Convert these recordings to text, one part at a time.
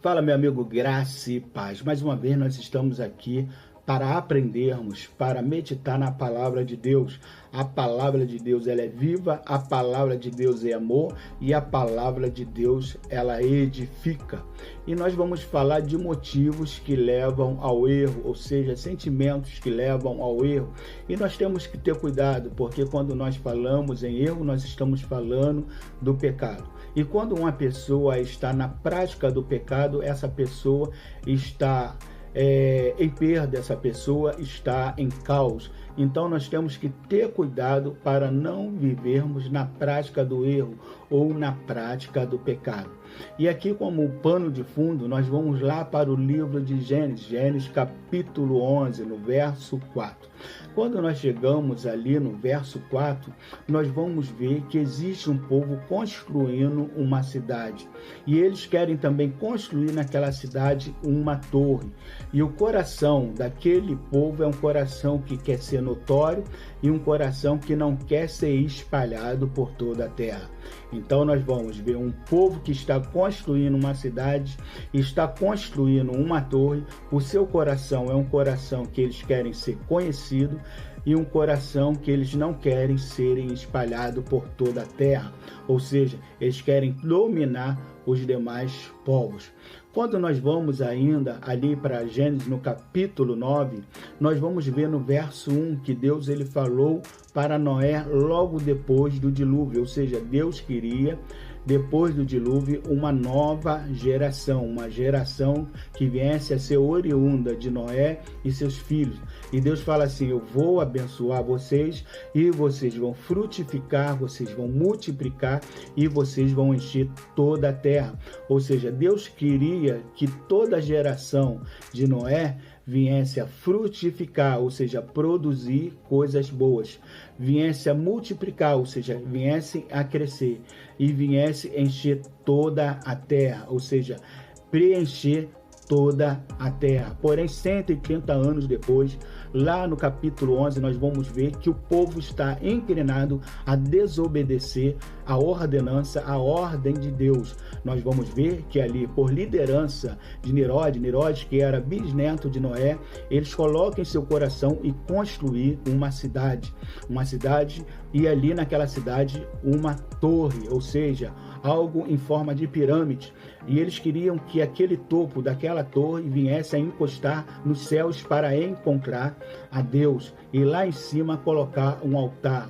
Fala, meu amigo, graça e paz. Mais uma vez nós estamos aqui para aprendermos, para meditar na palavra de Deus. A palavra de Deus, ela é viva, a palavra de Deus é amor e a palavra de Deus, ela edifica. E nós vamos falar de motivos que levam ao erro, ou seja, sentimentos que levam ao erro. E nós temos que ter cuidado, porque quando nós falamos em erro, nós estamos falando do pecado. E quando uma pessoa está na prática do pecado, essa pessoa está em perda, essa pessoa está em caos. Então nós temos que ter cuidado para não vivermos na prática do erro ou na prática do pecado. E aqui, como pano de fundo, nós vamos lá para o livro de Gênesis capítulo 11, no verso 4. Quando nós chegamos ali no verso 4, nós vamos ver que existe um povo construindo uma cidade. E eles querem também construir naquela cidade uma torre. E o coração daquele povo é um coração que quer ser notório e um coração que não quer ser espalhado por toda a terra. Então nós vamos ver um povo que está construindo uma cidade, está construindo uma torre. O seu coração é um coração que eles querem ser conhecido e um coração que eles não querem serem espalhados por toda a terra. Ou seja, eles querem dominar os demais povos. Quando nós vamos ainda ali para Gênesis no capítulo 9, nós vamos ver no verso 1 que Deus ele falou para Noé logo depois do dilúvio, ou seja, Deus queria depois do dilúvio uma nova geração, uma geração que viesse a ser oriunda de Noé e seus filhos. E Deus fala assim: eu vou abençoar vocês e vocês vão frutificar, vocês vão multiplicar e vocês vão encher toda a terra. Ou seja, Deus queria que toda a geração de Noé viesse a frutificar, ou seja, produzir coisas boas, viesse a multiplicar, ou seja, viesse a crescer e viesse a encher toda a terra, ou seja, preencher toda a terra. Porém, 130 anos depois, lá no capítulo 11, nós vamos ver que o povo está inclinado a desobedecer a ordenança, a ordem de Deus. Nós vamos ver que ali, por liderança de Nirodes, que era bisneto de Noé, eles colocam em seu coração e construir uma cidade e ali naquela cidade uma torre, ou seja, algo em forma de pirâmide. E eles queriam que aquele topo daquela torre viesse a encostar nos céus para encontrar a Deus. E lá em cima colocar um altar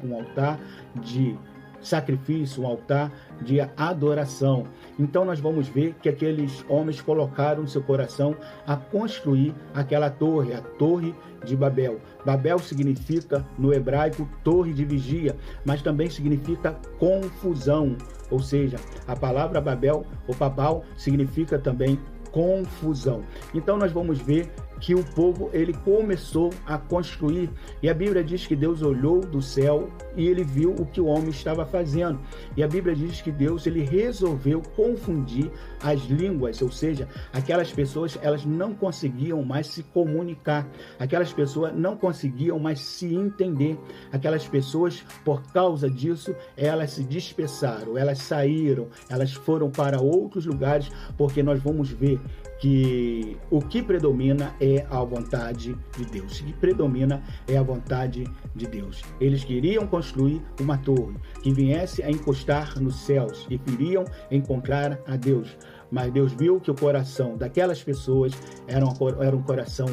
de sacrifício, um altar de adoração. Então nós vamos ver que aqueles homens colocaram no seu coração a construir aquela torre, a Torre de Babel. Babel significa, no hebraico, torre de vigia, mas também significa confusão. Ou seja, a palavra Babel ou Babal significa também confusão. Então nós vamos ver que o povo ele começou a construir, e a Bíblia diz que Deus olhou do céu e ele viu o que o homem estava fazendo, e a Bíblia diz que Deus ele resolveu confundir as línguas, ou seja, aquelas pessoas elas não conseguiam mais se comunicar, aquelas pessoas não conseguiam mais se entender, aquelas pessoas por causa disso elas se dispersaram, elas saíram, elas foram para outros lugares, porque nós vamos ver que o que predomina é a vontade de Deus. O que predomina é a vontade de Deus. Eles queriam construir uma torre que viesse a encostar nos céus e queriam encontrar a Deus. Mas Deus viu que o coração daquelas pessoas era um coração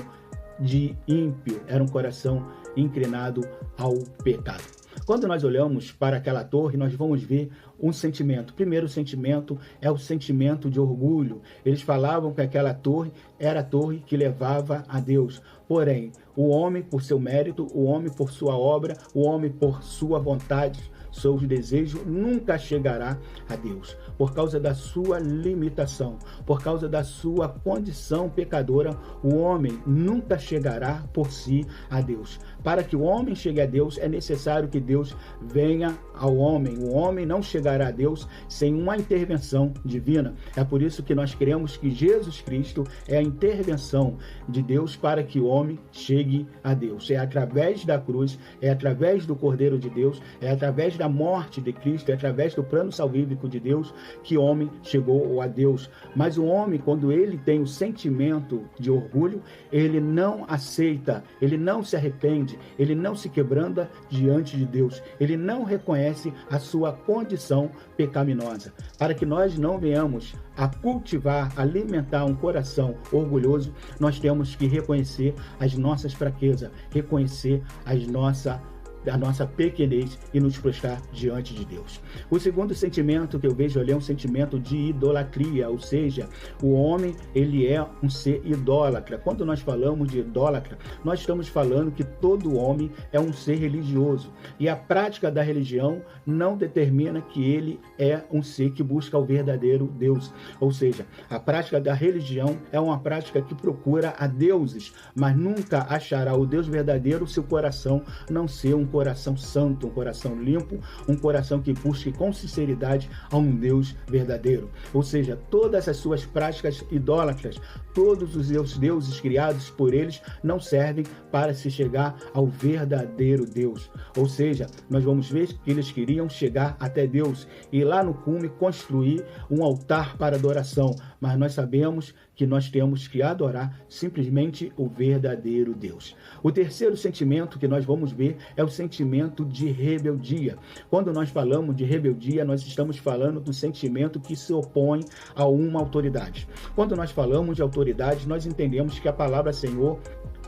de ímpio, era um coração inclinado ao pecado. Quando nós olhamos para aquela torre, nós vamos ver um sentimento. O primeiro sentimento é o sentimento de orgulho. Eles falavam que aquela torre era a torre que levava a Deus. Porém, o homem por seu mérito, o homem por sua obra, o homem por sua vontade, seus desejos, nunca chegará a Deus. Por causa da sua limitação, por causa da sua condição pecadora, o homem nunca chegará por si a Deus. para que o homem chegue a Deus, é necessário que Deus venha ao homem. O homem não chegará a Deus sem uma intervenção divina. É por isso que nós cremos que Jesus Cristo é a intervenção de Deus para que o homem chegue a Deus. É através da cruz, é através do Cordeiro de Deus, é através da morte de Cristo, é através do plano salvífico de Deus que o homem chegou a Deus. Mas o homem, quando ele tem o sentimento de orgulho, ele não aceita, ele não se arrepende, ele não se quebranta diante de Deus, ele não reconhece a sua condição pecaminosa. Para que nós não venhamos a cultivar, alimentar um coração orgulhoso, nós temos que reconhecer as nossas fraquezas, reconhecer a nossa pequenez e nos prostrar diante de Deus. O segundo sentimento que eu vejo ali é um sentimento de idolatria, ou seja, o homem, ele é um ser idólatra. Quando nós falamos de idólatra, nós estamos falando que todo homem é um ser religioso, e a prática da religião não determina que ele é um ser que busca o verdadeiro Deus. Ou seja, a prática da religião é uma prática que procura a deuses, mas nunca achará o Deus verdadeiro se o coração não ser um coração santo, um coração limpo, um coração que busque com sinceridade a um Deus verdadeiro. Ou seja, todas as suas práticas idólatras, todos os seus deuses criados por eles não servem para se chegar ao verdadeiro Deus. Ou seja, nós vamos ver que eles queriam chegar até Deus e lá no cume construir um altar para adoração, mas nós sabemos que nós temos que adorar simplesmente o verdadeiro Deus. O terceiro sentimento que nós vamos ver é o sentimento de rebeldia. Quando nós falamos de rebeldia, nós estamos falando do sentimento que se opõe a uma autoridade. Quando nós falamos de autoridade, nós entendemos que a palavra Senhor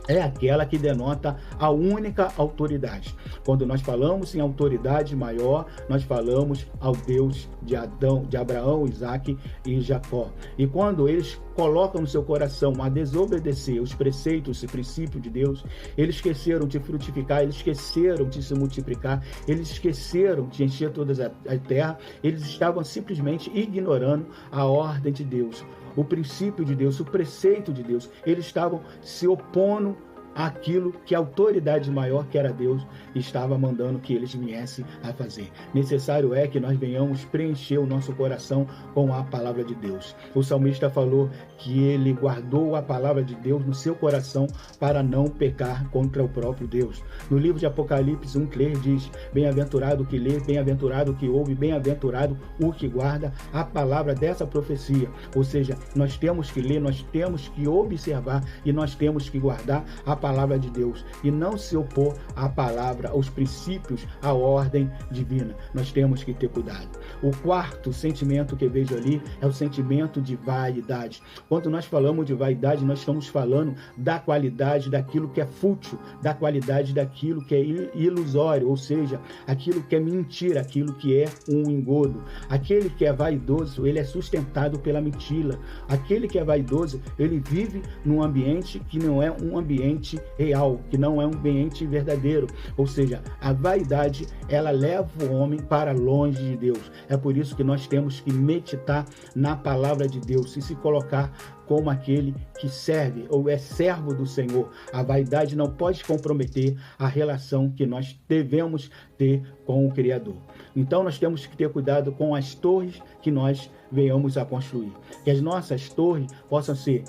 é aquela que denota a única autoridade. Quando nós falamos em autoridade maior, nós falamos ao Deus de Adão, de Abraão, Isaque e Jacó. E quando eles colocam no seu coração a desobedecer os preceitos e princípios de Deus, eles esqueceram de frutificar, eles esqueceram de se multiplicar, eles esqueceram de encher toda a terra, eles estavam simplesmente ignorando a ordem de Deus, o princípio de Deus, o preceito de Deus. Eles estavam se opondo àquilo que a autoridade maior, que era Deus, estava mandando que eles viessem a fazer. Necessário é que nós venhamos preencher o nosso coração com a palavra de Deus. O salmista falou que ele guardou a palavra de Deus no seu coração para não pecar contra o próprio Deus. No livro de Apocalipse 1:3 diz: bem-aventurado o que lê, bem-aventurado o que ouve, bem-aventurado o que guarda a palavra dessa profecia. Ou seja, nós temos que ler, nós temos que observar e nós temos que guardar a palavra de Deus e não se opor à palavra, aos princípios, à ordem divina. Nós temos que ter cuidado. O quarto sentimento que eu vejo ali é o sentimento de vaidade. Quando nós falamos de vaidade, nós estamos falando da qualidade daquilo que é fútil, da qualidade daquilo que é ilusório, ou seja, aquilo que é mentira, aquilo que é um engodo. Aquele que é vaidoso, ele é sustentado pela mentira. Aquele que é vaidoso, ele vive num ambiente que não é um ambiente real, que não é um ambiente verdadeiro. Ou seja, a vaidade, ela leva o homem para longe de Deus. É por isso que nós temos que meditar na palavra de Deus e se colocar como aquele que serve ou é servo do Senhor. A vaidade não pode comprometer a relação que nós devemos ter com o Criador. Então nós temos que ter cuidado com as torres que nós venhamos a construir. Que as nossas torres possam ser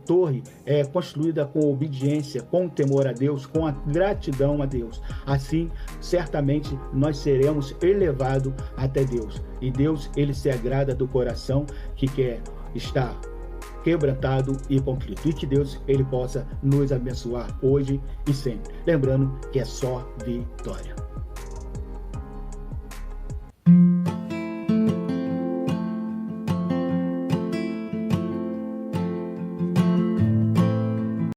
torre construída com obediência, com temor a Deus, com a gratidão a Deus. Assim, certamente, nós seremos elevados até Deus. E Deus, ele se agrada do coração que quer estar quebrantado e contrito. E que Deus, ele possa nos abençoar hoje e sempre. Lembrando que é só vitória.